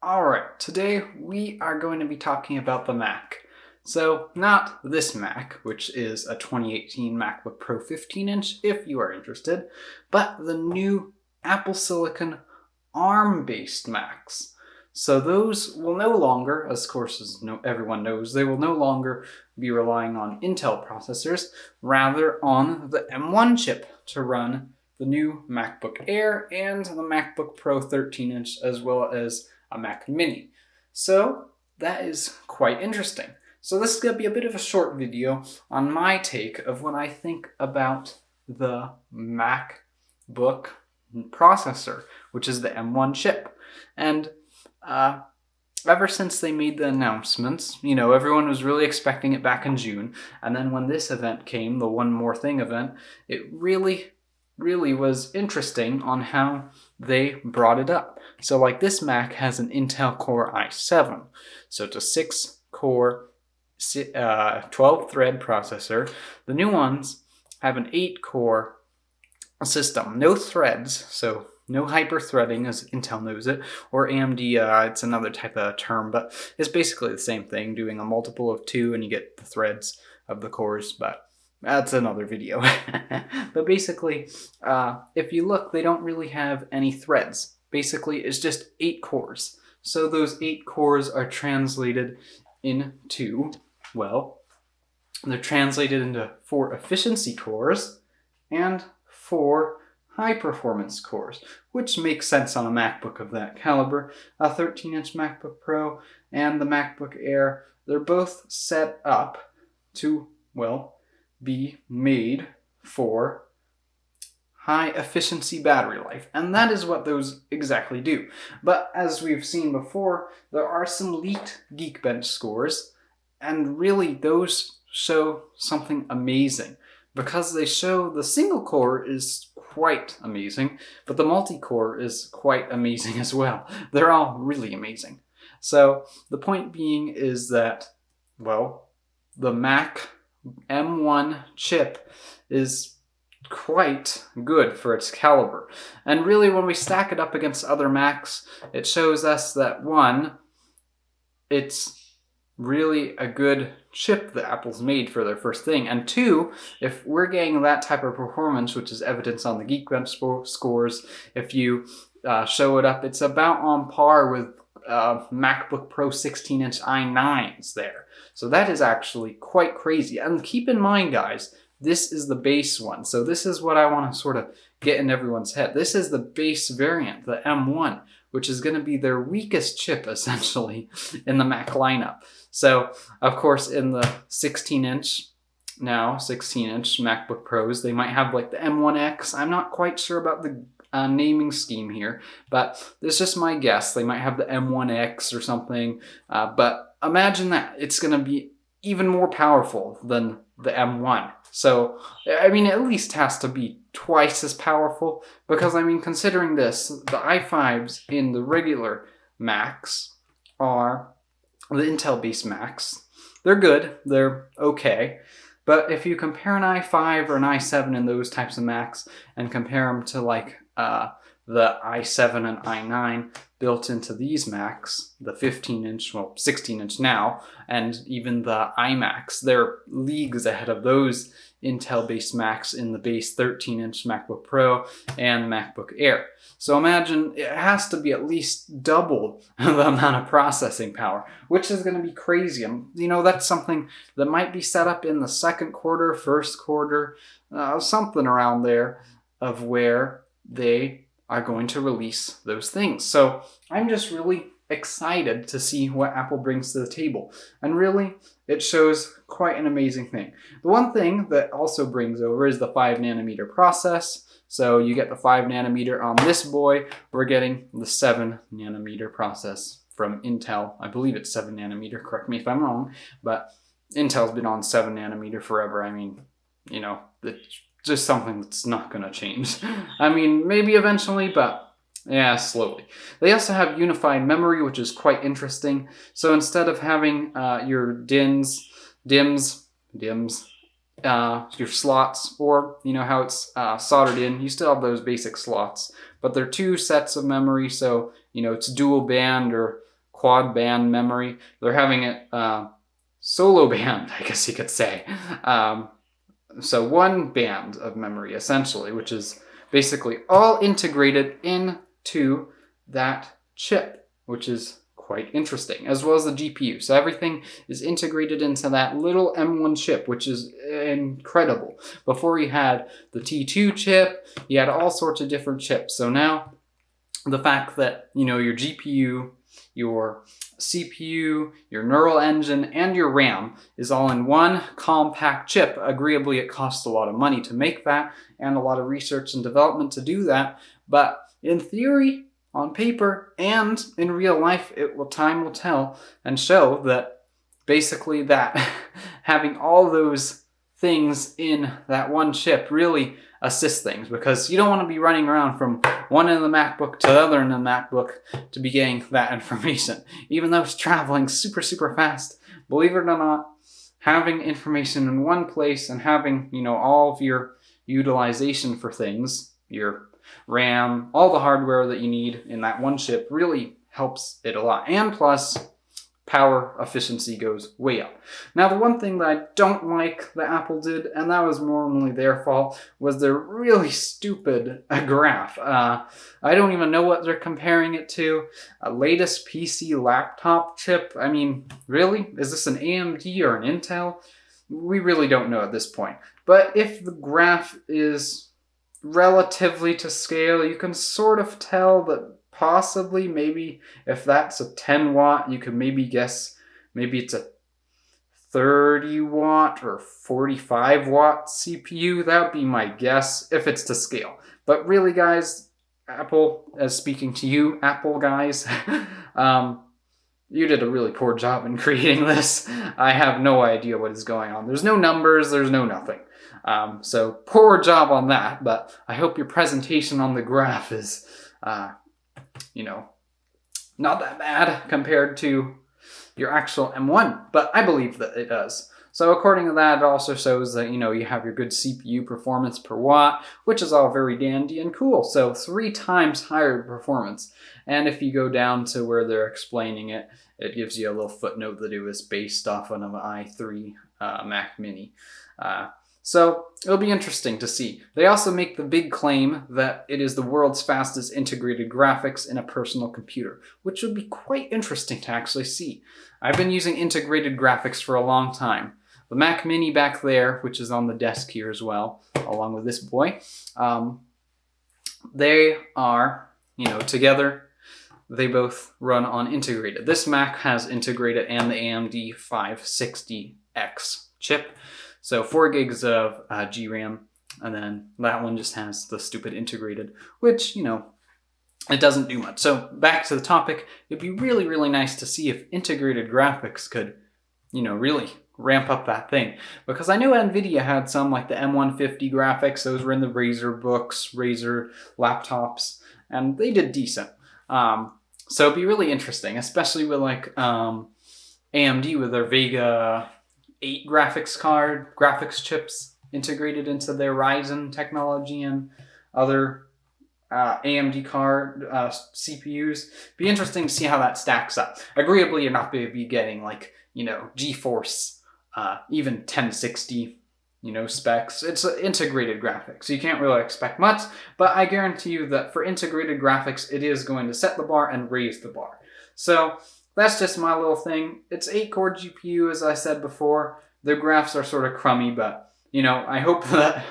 Alright, today we are going to be talking about the Mac. So, not this Mac, which is a 2018 MacBook Pro 15-inch if you are interested, but the new Apple Silicon ARM-based Macs. So those will no longer, as everyone knows, they will no longer be relying on Intel processors, rather on the M1 chip to run the new MacBook Air and the MacBook Pro 13-inch, as well as a Mac Mini. So that is quite interesting. So this is going to be a bit of a short video on my take of what I think about the MacBook processor, which is the M1 chip. And ever since they made the announcements, everyone was really expecting it back in June. And then when this event came, the One More Thing event, it really was interesting on how they brought it up. So like this Mac has an Intel Core i7. So it's a 6-core, 12-thread processor. The new ones have an 8-core system. No threads, so no hyper-threading as Intel knows it, or AMD, it's another type of term, but it's basically the same thing, doing a multiple of 2 and you get the threads of the cores, but that's another video. But basically, if you look, they don't really have any threads. Basically, it's just 8 cores. So those 8 cores are translated into, they're translated into 4 efficiency cores and 4 high-performance cores, which makes sense on a MacBook of that caliber. A 13-inch MacBook Pro and the MacBook Air, they're both set up to, be made for high-efficiency battery life, and that is what those exactly do. But as we've seen before, there are some leaked Geekbench scores, and really those show something amazing, because they show the single core is quite amazing, but the multi-core is quite amazing as well. They're all really amazing. So the point being is that, the Mac M1 chip is quite good for its caliber. And really, when we stack it up against other Macs, it shows us that, one, it's really a good chip that Apple's made for their first thing. And two, if we're getting that type of performance, which is evidenced on the Geekbench scores, if you show it up, it's about on par with MacBook Pro 16-inch i9s there. So that is actually quite crazy. And keep in mind, guys, this is the base one. So this is what I want to sort of get in everyone's head. This is the base variant, the M1, which is going to be their weakest chip, essentially, in the Mac lineup. So, of course, in the 16-inch MacBook Pros, they might have like the M1X. I'm not quite sure about the naming scheme here, but it's just my guess. They might have the M1X or something, but imagine that. It's going to be even more powerful than the M1. So, at least has to be twice as powerful, because, considering this, the i5s in the regular Macs are the Intel-based Macs. They're good, they're okay, but if you compare an i5 or an i7 in those types of Macs and compare them to the i7 and i9 built into these Macs, the 15-inch, 16-inch now, and even the iMacs, they're leagues ahead of those Intel-based Macs in the base 13-inch MacBook Pro and MacBook Air. So imagine it has to be at least double the amount of processing power, which is going to be crazy. That's something that might be set up in the second quarter, first quarter, something around there, of where they are going to release those things. So I'm just really excited to see what Apple brings to the table. And really, it shows quite an amazing thing. The one thing that also brings over is the 5nm process. So you get the 5nm on this boy. We're getting the 7nm process from Intel. I believe it's 7nm, correct me if I'm wrong, but Intel's been on 7nm forever. It's just something that's not going to change. Maybe eventually, but yeah, slowly. They also have unified memory, which is quite interesting. So instead of having your DIMMs, your slots, or how it's soldered in, you still have those basic slots, but they're 2 sets of memory, so it's dual band, or quad band memory. They're having it solo band, I guess you could say. So one band of memory, essentially, which is basically all integrated into that chip, which is quite interesting, as well as the GPU. So everything is integrated into that little M1 chip, which is incredible. Before you had the T2 chip, you had all sorts of different chips. So now the fact that, you know, your GPU, your CPU, your neural engine, and your RAM is all in one compact chip. Agreeably, it costs a lot of money to make that and a lot of research and development to do that. But in theory, on paper, and in real life, time will tell and show that basically that having all those things in that one chip really assist things, because you don't want to be running around from one end of the MacBook to the other end of the MacBook to be getting that information. Even though it's traveling super, super fast, believe it or not, having information in one place and having, you know, all of your utilization for things, your RAM, all the hardware that you need in that one chip really helps it a lot. And plus, power efficiency goes way up. Now, the one thing that I don't like that Apple did, and that was normally their fault, was their really stupid graph. I don't even know what they're comparing it to. A latest PC laptop chip? I mean, really? Is this an AMD or an Intel? We really don't know at this point. But if the graph is relatively to scale, you can sort of tell that possibly, maybe if that's a 10 watt, you could maybe guess maybe it's a 30 watt or 45 watt CPU. That would be my guess if it's to scale. But really, guys, Apple, as speaking to you, Apple guys, you did a really poor job in creating this. I have no idea what is going on. There's no numbers, there's no nothing. So poor job on that, but I hope your presentation on the graph is you know, not that bad compared to your actual M1, but I believe that it does. So according to that, it also shows that, you know, you have your good CPU performance per watt, which is all very dandy and cool. So 3 times higher performance. And if you go down to where they're explaining it, it gives you a little footnote that it was based off of an i3 Mac Mini. So it'll be interesting to see. They also make the big claim that it is the world's fastest integrated graphics in a personal computer, which would be quite interesting to actually see. I've been using integrated graphics for a long time. The Mac Mini back there, which is on the desk here as well, along with this boy, they are, you know, together, they both run on integrated. This Mac has integrated and the AMD 560X chip. So 4 gigs of GRAM, and then that one just has the stupid integrated, which, you know, it doesn't do much. So back to the topic, it'd be really, really nice to see if integrated graphics could, you know, really ramp up that thing. Because I know NVIDIA had some, like the M150 graphics, those were in the Razer books, Razer laptops, and they did decent. So it'd be really interesting, especially with like AMD with their Vega 8 graphics chips integrated into their Ryzen technology and other AMD card CPUs. Be interesting to see how that stacks up. Agreeably, you're not going to be getting like, you know, GeForce, even 1060, you know, specs. It's integrated graphics, so you can't really expect much, but I guarantee you that for integrated graphics, it is going to set the bar and raise the bar. So that's just my little thing. It's 8-core GPU, as I said before. The graphs are sort of crummy, but, you know, I hope that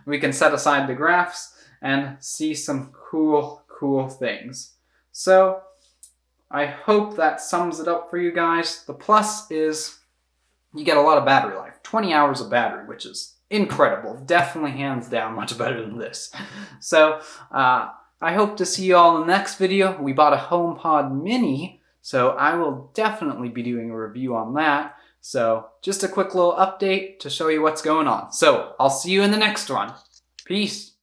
we can set aside the graphs and see some cool, cool things. So I hope that sums it up for you guys. The plus is you get a lot of battery life. 20 hours of battery, which is incredible. Definitely hands down much better than this. So I hope to see you all in the next video. We bought a HomePod Mini, so I will definitely be doing a review on that. So just a quick little update to show you what's going on. So I'll see you in the next one. Peace.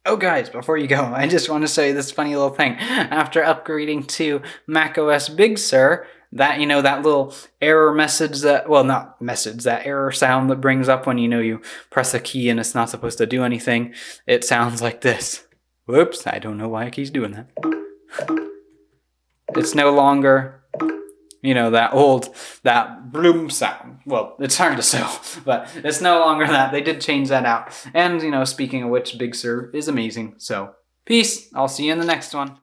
Oh guys, before you go, I just want to show you this funny little thing. After upgrading to macOS Big Sur, that, you know, that little error message that, well, not message, that error sound that brings up when, you know, you press a key and it's not supposed to do anything. It sounds like this. Whoops, I don't know why it keeps doing that. It's no longer you know, that bloom sound. Well, it's hard to sell, but it's no longer that. They did change that out. And, you know, speaking of which, Big Sur is amazing. So, peace. I'll see you in the next one.